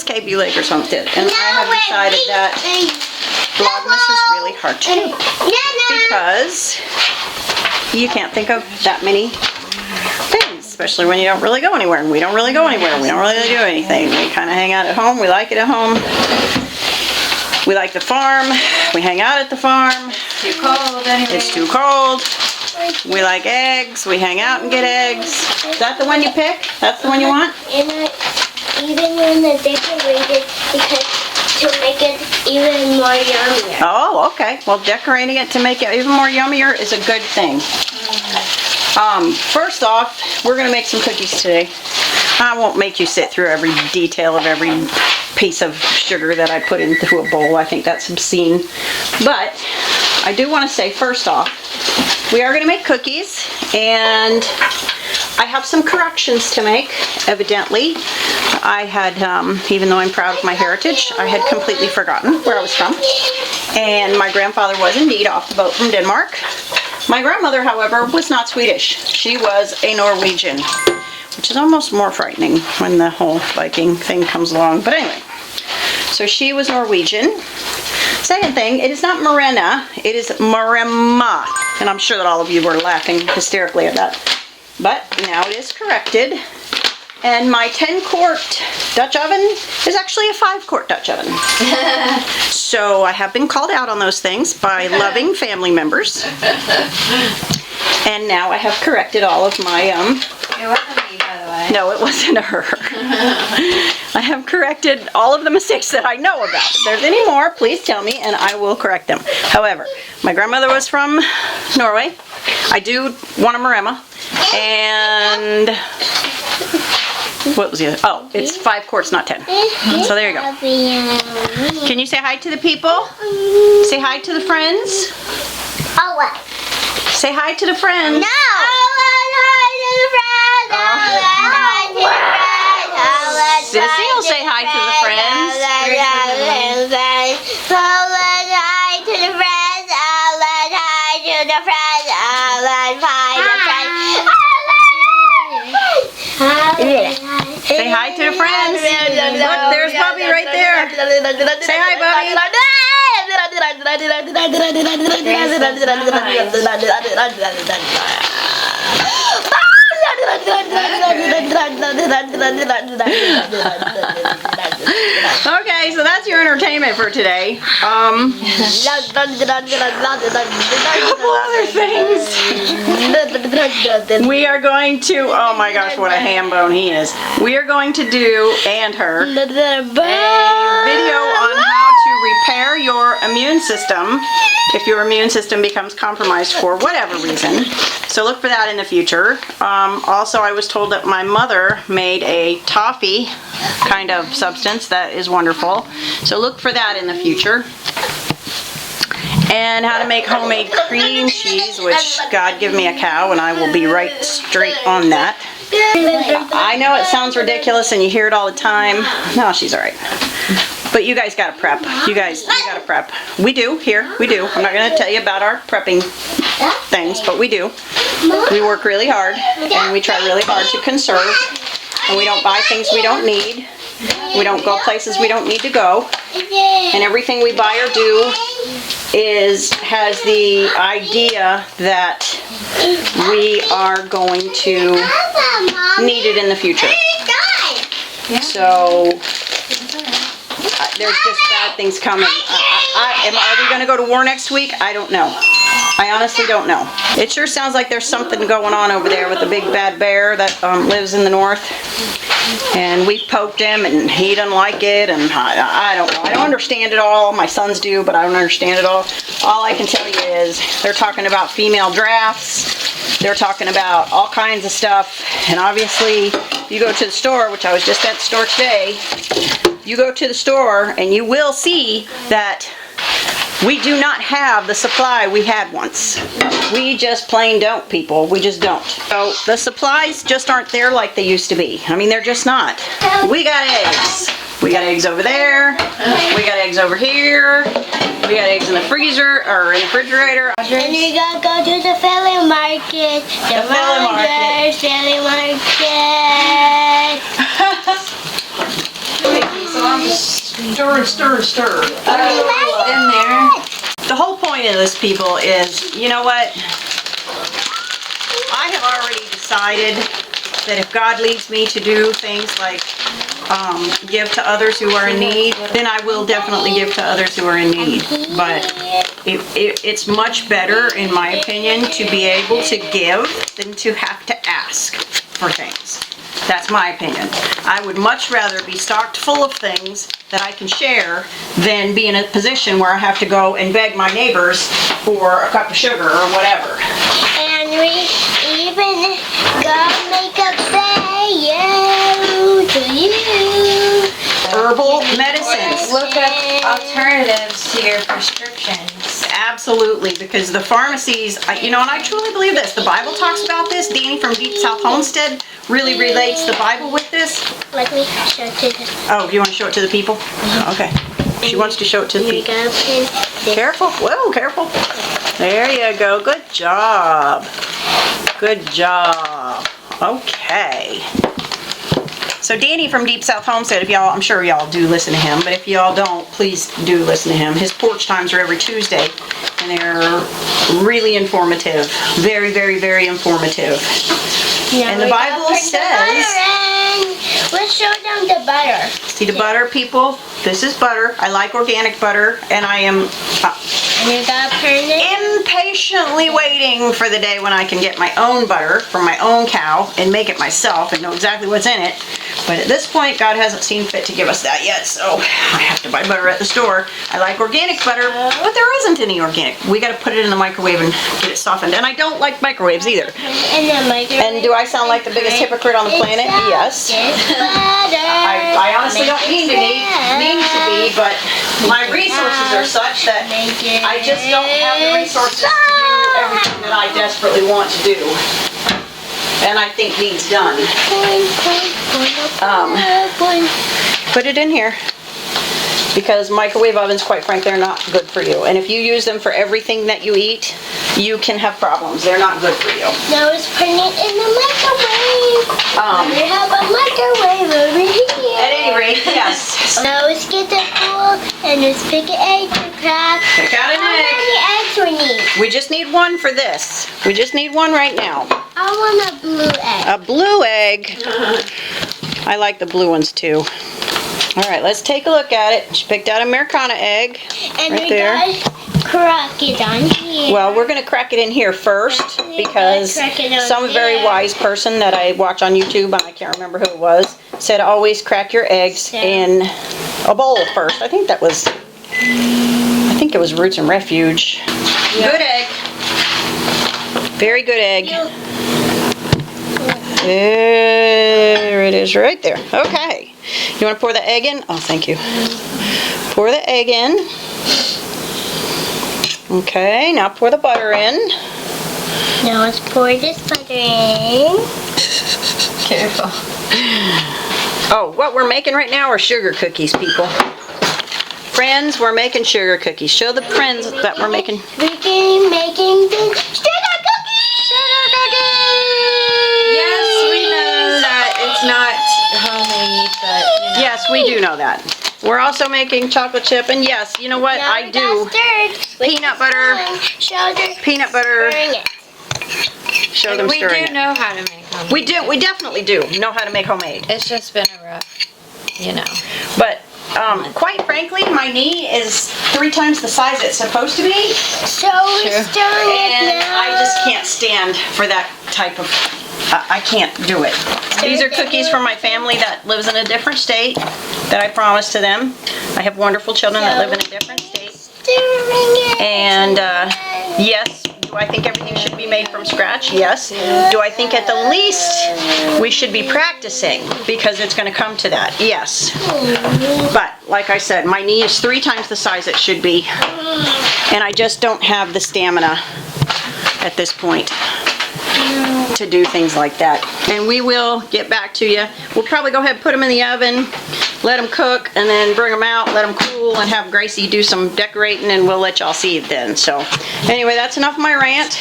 was Kay Beulah or something. And I have decided that Vlogmas is really hard to do. Because you can't think of that many things, especially when you don't really go anywhere. And we don't really go anywhere. We don't really do anything. We kind of hang out at home. We like it at home. We like the farm. We hang out at the farm. It's too cold anyway. It's too cold. We like eggs. We hang out and get eggs. Is that the one you pick? That's the one you want? And even when the decorated because to make it even more yummier. Oh, okay. Well, decorating it to make it even more yummier is a good thing. First off, we're going to make some cookies today. I won't make you sit through every detail of every piece of sugar that I put into a bowl. I think that's obscene. But I do want to say, first off, we are going to make cookies, and I have some corrections to make, evidently. I had, even though I'm proud of my heritage, I had completely forgotten where I was from. And my grandfather was indeed off the boat from Denmark. My grandmother, however, was not Swedish. She was a Norwegian, which is almost more frightening when the whole Viking thing comes along. But anyway, so she was Norwegian. Second thing, it is not Morena, it is Maremma. And I'm sure that all of you were laughing hysterically at that. But now it is corrected. And my 10-quart Dutch oven is actually a 5-quart Dutch oven. So I have been called out on those things by loving family members. And now I have corrected all of my, It wasn't me, by the way. No, it wasn't her. I have corrected all of the mistakes that I know about. If there's any more, please tell me and I will correct them. However, my grandmother was from Norway. I do want a Maremma. And what was the other? Oh, it's 5 quarts, not 10. So there you go. Can you say hi to the people? Say hi to the friends. Oh, what? Say hi to the friends. No! Sissy will say hi to the friends. Say hi to the friends. Look, there's Bubby right there. Say hi, Bubby. Okay, so that's your entertainment for today. A couple other things. We are going to, oh my gosh, what a ham bone he is. We are going to do, and her, a video on how to repair your immune system if your immune system becomes compromised for whatever reason. So look for that in the future. Also, I was told that my mother made a toffee kind of substance that is wonderful. So look for that in the future. And how to make homemade cream cheese, which God give me a cow and I will be right straight on that. I know it sounds ridiculous and you hear it all the time. No, she's alright. But you guys gotta prep. You gotta prep. We do, here, we do. I'm not gonna tell you about our prepping things, but we do. We work really hard and we try really hard to conserve. And we don't buy things we don't need. We don't go places we don't need to go. And everything we buy or do has the idea that we are going to need it in the future. So there's just bad things coming. Are we going to go to war next week? I don't know. I honestly don't know. It sure sounds like there's something going on over there with the big bad bear that lives in the north. And we poked him and he doesn't like it, and I don't know. I don't understand it all. My sons do, but I don't understand it all. All I can tell you is they're talking about female drafts. They're talking about all kinds of stuff. And obviously, if you go to the store, which I was just at the store today, you go to the store and you will see that we do not have the supply we had once. We just plain don't, people. We just don't. So the supplies just aren't there like they used to be. I mean, they're just not. We got eggs. We got eggs over there. We got eggs over here. We got eggs in the freezer or in the refrigerator. And you gotta go to the Philly market. The Philly market. Stir, stir, stir. In there. The whole point of this, people, is, you know what? I have already decided that if God leads me to do things like give to others who are in need, then I will definitely give to others who are in need. But it's much better, in my opinion, to be able to give than to have to ask for things. That's my opinion. I would much rather be stocked full of things that I can share than be in a position where I have to go and beg my neighbors for a cup of sugar or whatever. And we even got makeup say you to you. Herbal medicines. Look up alternatives to your prescriptions. Absolutely, because the pharmacies, you know, and I truly believe this. The Bible talks about this. Danny from Deep South Homestead really relates the Bible with this. Let me show it to the... Oh, you want to show it to the people? Okay. She wants to show it to the You people. gotta pin this. Careful. Whoa, careful. There you go. Good job. Good job. Okay. So Danny from Deep South Homestead, if y'all, I'm sure y'all do listen to him, but if y'all don't, please do listen to him. His porch times are every Tuesday, and they're really informative. Very, very, very informative. Now And the we gotta Bible put the says- butter in. Let's show them the butter. See the butter, people? This is butter. I like organic butter, and I am And you gotta turn it. impatiently waiting for the day when I can get my own butter from my own cow and make it myself and know exactly what's in it. But at this point, God hasn't seen fit to give us that yet, so I have to buy butter at the store. I like organic butter, but there isn't any organic. We gotta put it in the microwave and get it softened. And I don't like microwaves either. In the microwave. And do I sound like the biggest hypocrite on the planet? Yes. I honestly don't mean to be, but my resources are such that I just don't have the resources to do everything that I desperately want to do. And I think needs done. Put it in here. Because microwave ovens, quite frankly, are not good for you. And if you use them for everything that you eat, you can have problems. They're not good for you. Now let's put it in the microwave. We have a microwave over here. At any rate, yes. Now let's get the bowl and let's pick an egg to crack. Pick out an How egg. many eggs we need? We just need one for this. We just need one right now. I want a blue egg. A blue egg. I like the blue ones too. All right, let's take a look at it. She picked out Americana egg. And right we there. gotta crack it on here. Well, we're going to crack it in here first because Crack it on some very here. wise person that I watch on YouTube, and I can't remember who it was, said always crack your eggs in a bowl first. I think it was Roots and Refuge. Yeah. Good egg. Very good egg. There it is right there. Okay. You want to pour the egg in? Oh, thank you. Pour the egg in. Okay, now pour the butter in. Now let's pour this butter in. Careful. Oh, what we're making right now are sugar cookies, people. Friends, we're making sugar cookies. Show the friends that we're making. We're making the sugar cookies. Sugar cookies! Yes, we know that it's not homemade, but you know. Yes, we do know that. We're also making chocolate chip, and yes, you know what? Now I we do. got stirred with Peanut the butter. spoon. Show the Peanut butter. stirring it. Show them We stirring do it. know how to make homemade. We do. We definitely do know how to make homemade. It's just been a rough, you know. But quite frankly, my knee is 3 times the size it's supposed to be, So we're stirring it and now. I just can't stand for that type of. I can't do it. These are cookies from my family that lives in a different state that I promised to them. I have wonderful children that live in a different state. Stirring it. And yes, do I think everything should be made from scratch? Yes. Do I think at the least we should be practicing because it's going to come to that? Yes. But like I said, my knee is 3 times the size it should be, and I just don't have the stamina at this point to do things like that. And we will get back to you. We'll probably go ahead and put them in the oven, let them cook, and then bring them out, let them cool, and have Gracie do some decorating, and we'll let y'all see it then. So anyway, that's enough of my rant.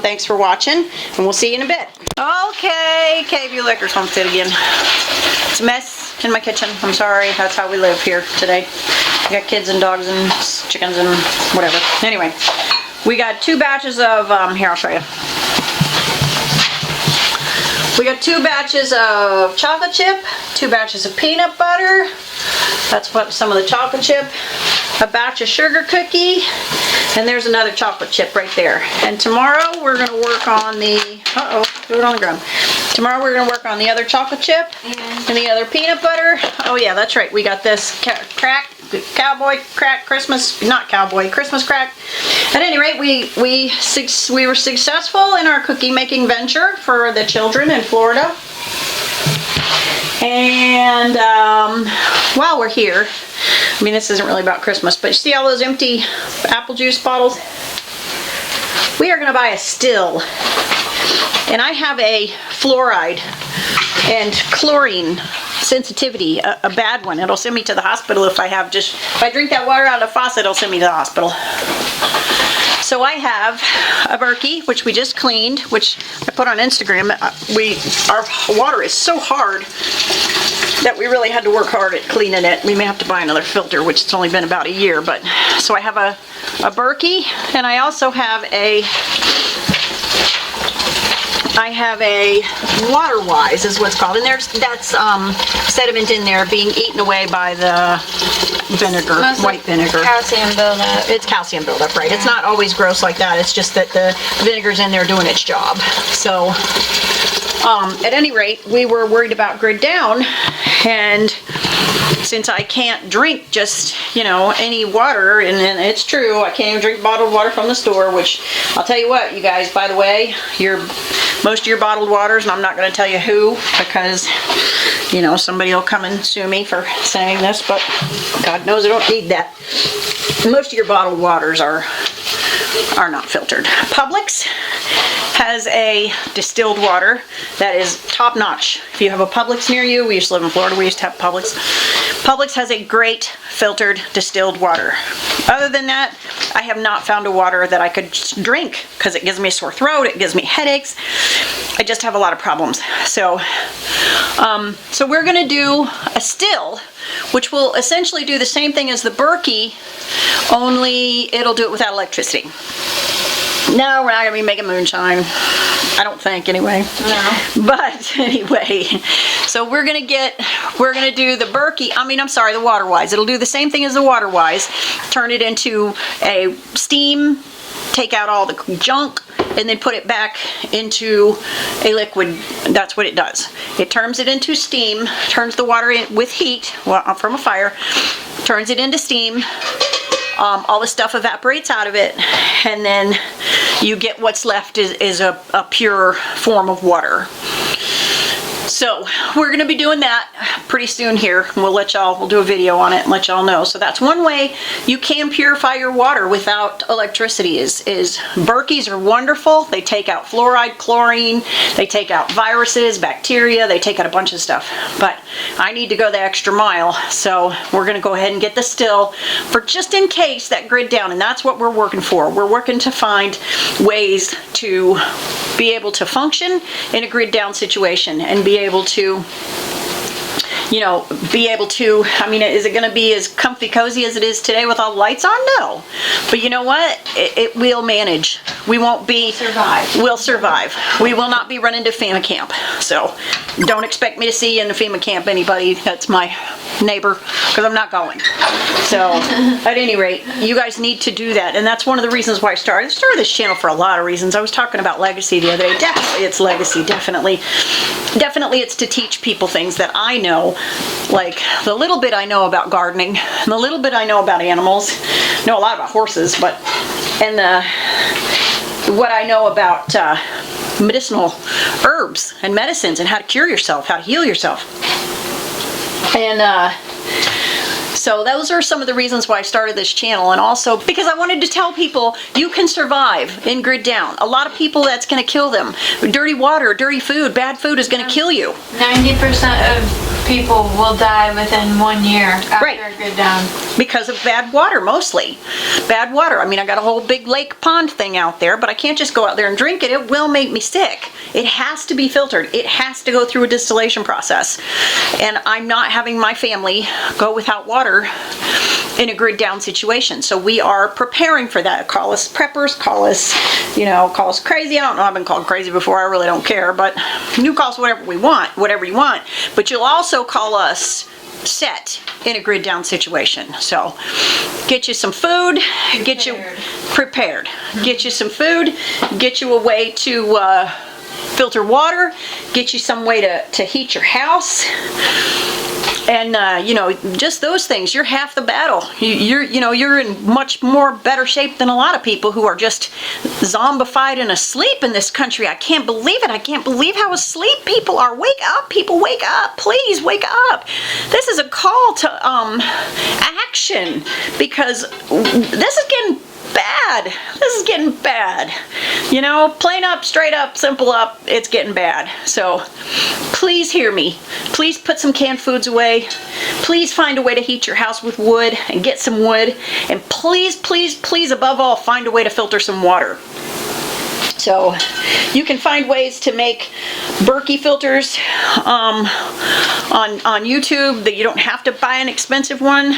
Thanks for watching, and we'll see you in a bit. Okay, KV Liquors Homestead again. It's a mess. in my kitchen. I'm sorry, that's how we live here today. We got kids and dogs and chickens and whatever. Anyway, we got 2 batches of, here, I'll show you. We got 2 batches of chocolate chip, 2 batches of peanut butter. That's what some of the chocolate chip. A batch of sugar cookie, and there's another chocolate chip right there. And tomorrow we're gonna work on the, threw it on the ground. Tomorrow we're gonna work on the other chocolate chip and the other peanut butter. Oh yeah, that's right. We got this Christmas crack. At any rate, we were successful in our cookie making venture for the children in Florida. And while we're here, I mean, this isn't really about Christmas, but you see all those empty apple juice bottles? We are going to buy a still. And I have a fluoride and chlorine sensitivity, a bad one. It'll send me to the hospital if I drink that water out of the faucet, it'll send me to the hospital. So I have a Berkey, which we just cleaned, which I put on Instagram. Our water is so hard that we really had to work hard at cleaning it. We may have to buy another filter, which it's only been about a year. But so I have a Berkey, and I also have a Water Wise is what's called, and that's sediment in there being eaten away by the vinegar, white vinegar. Calcium buildup. It's calcium buildup, right? Yeah. It's not always gross like that. It's just that the vinegar's in there doing its job. So, at any rate, we were worried about grid down, and since I can't drink just, any water, and it's true, I can't even drink bottled water from the store, which I'll tell you what, you guys, by the way, most of your bottled waters, and I'm not going to tell you who, because, somebody will come and sue me for saying this, but God knows I don't need that. Most of your bottled waters are not filtered. Publix has a distilled water that is top notch. If you have a Publix near you, we used to live in Florida, we used to have Publix. Publix has a great filtered distilled water. Other than that, I have not found a water that I could drink because it gives me a sore throat, it gives me headaches. I just have a lot of problems. So we're gonna do a still, which will essentially do the same thing as the Berkey, only it'll do it without electricity. No, we're not gonna be making moonshine. I don't think, anyway. No. But anyway, so we're gonna do the Berkey. The Water Wise. It'll do the same thing as the Water Wise. Turn it into a steam, take out all the junk, and then put it back into a liquid. That's what it does. It turns it into steam, turns the water in with heat from a fire, turns it into steam. All the stuff evaporates out of it, and then you get what's left is a pure form of water. So we're going to be doing that pretty soon here. We'll do a video on it and let y'all know. So that's one way you can purify your water without electricity is Berkeys are wonderful. They take out fluoride, chlorine, they take out viruses, bacteria, they take out a bunch of stuff. But I need to go the extra mile, so we're going to go ahead and get the still for just in case that grid down, and that's what we're working for. We're working to find ways to be able to function in a grid down situation and be able to, is it going to be as comfy cozy as it is today with all the lights on? No. But you know what? It will manage. We won't be... We'll survive. We will not be running to FEMA camp. So don't expect me to see you in the FEMA camp, anybody. That's my neighbor, because I'm not going. So at any rate, you guys need to do that. And that's one of the reasons why I started this channel for a lot of reasons. I was talking about legacy the other day. Definitely it's legacy. Definitely it's to teach people things that I know. Like the little bit I know about gardening, and the little bit I know about animals. I know a lot about horses, what I know about medicinal herbs and medicines and how to cure yourself, how to heal yourself. And so those are some of the reasons why I started this channel, and also because I wanted to tell people you can survive in grid down. A lot of people, that's going to kill them. Dirty water, dirty food, bad food is going to kill you. 90% of people will die within 1 year after Right. a grid down. Because of bad water, mostly. Bad water. I mean, I got a whole big lake pond thing out there, but I can't just go out there and drink it. It will make me sick. It has to be filtered. It has to go through a distillation process. And I'm not having my family go without water in a grid down situation. So we are preparing for that. Call us preppers, call us crazy. I don't know, I've been called crazy before, I really don't care, but you call us whatever we want, whatever you want. But you'll also call us set in a grid down situation. So get you some food, get you prepared. Get you some food, get you a way to filter water, get you some way to heat your house. And just those things, you're half the battle. You're in much more better shape than a lot of people who are just zombified and asleep in this country. I can't believe it. I can't believe how asleep people are. Wake up, people, wake up. Please wake up. This is a call to action, because this is getting bad. This is getting bad. Plain up, straight up, simple up, it's getting bad. So please hear me. Please put some canned foods away. Please find a way to heat your house with wood and get some wood. And please, please, please, above all, find a way to filter some water. So you can find ways to make Berkey filters on YouTube, that you don't have to buy an expensive one,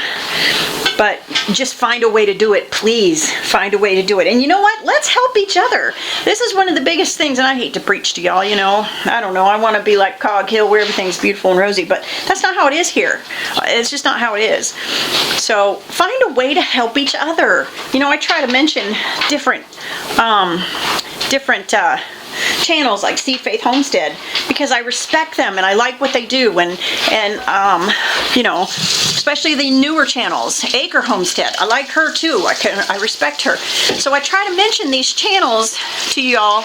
but just find a way to do it. Please find a way to do it. And you know what? Let's help each other. This is one of the biggest things, and I hate to preach to y'all, I don't know. I want to be like Cog Hill where everything's beautiful and rosy, but that's not how it is here. It's just not how it is. So find a way to help each other. I try to mention different channels like See Faith Homestead, because I respect them and I like what they do, and especially the newer channels. Acre Homestead, I like her too. I respect her. So I try to mention these channels to y'all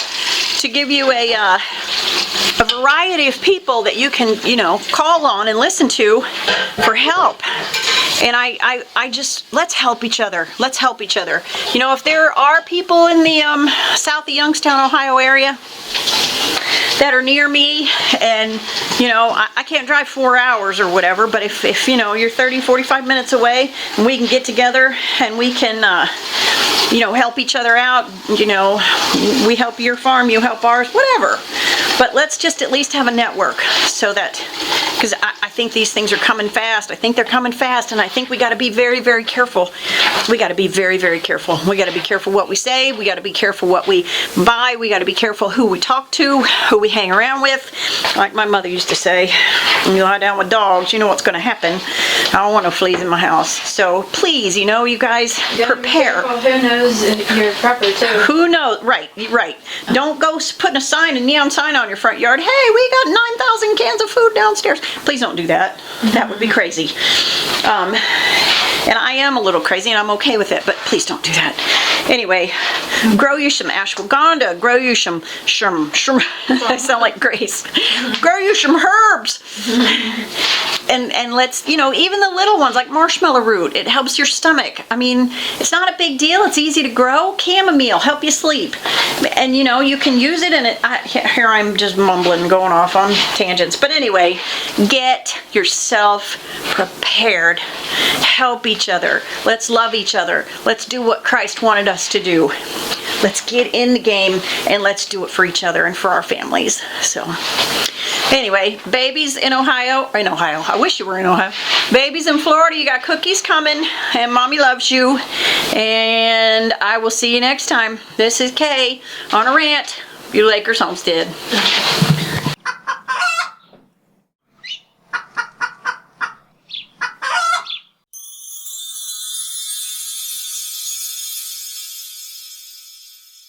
to give you a variety of people that you can call on and listen to for help. And I just, let's help each other. Let's help each other. If there are people in the south of Youngstown, Ohio area that are near me, and I can't drive 4 hours or whatever, but if you're 30, 45 minutes away, and we can get together and we can help each other out, we help your farm, you help ours, whatever. But let's just at least have a network, so that, because I think these things are coming fast. I think they're coming fast, and I think we got to be very, very careful. We got to be very, very careful. We got to be careful what we say. We got to be careful what we buy. We got to be careful who we talk to, who we hang around with. Like my mother used to say, when you lie down with dogs, you know what's going to happen. I don't want no fleas in my house. So please, you guys, prepare. Who knows if you're a prepper too? Who knows? Right. Don't go putting a neon sign on your front yard. Hey, we got 9,000 cans of food downstairs. Please don't do that. That would be crazy. And I am a little crazy, and I'm okay with it, but please don't do that. Anyway, grow you some ashwagandha. Grow you some I sound like Grace. Grow you some herbs. And let's, even the little ones like marshmallow root, it helps your stomach. I mean, it's not a big deal. It's easy to grow. Chamomile, help you sleep. And you can use it, and here I'm just mumbling, going off on tangents. But anyway, get yourself prepared. Help each other. Let's love each other. Let's do what Christ wanted us to do. Let's get in the game, and let's do it for each other and for our families. So anyway, babies in Ohio, I wish you were in Ohio. Babies in Florida, you got cookies coming, and Mommy loves you. And I will see you next time. This is Kay on a rant, Beulah Acres Homestead.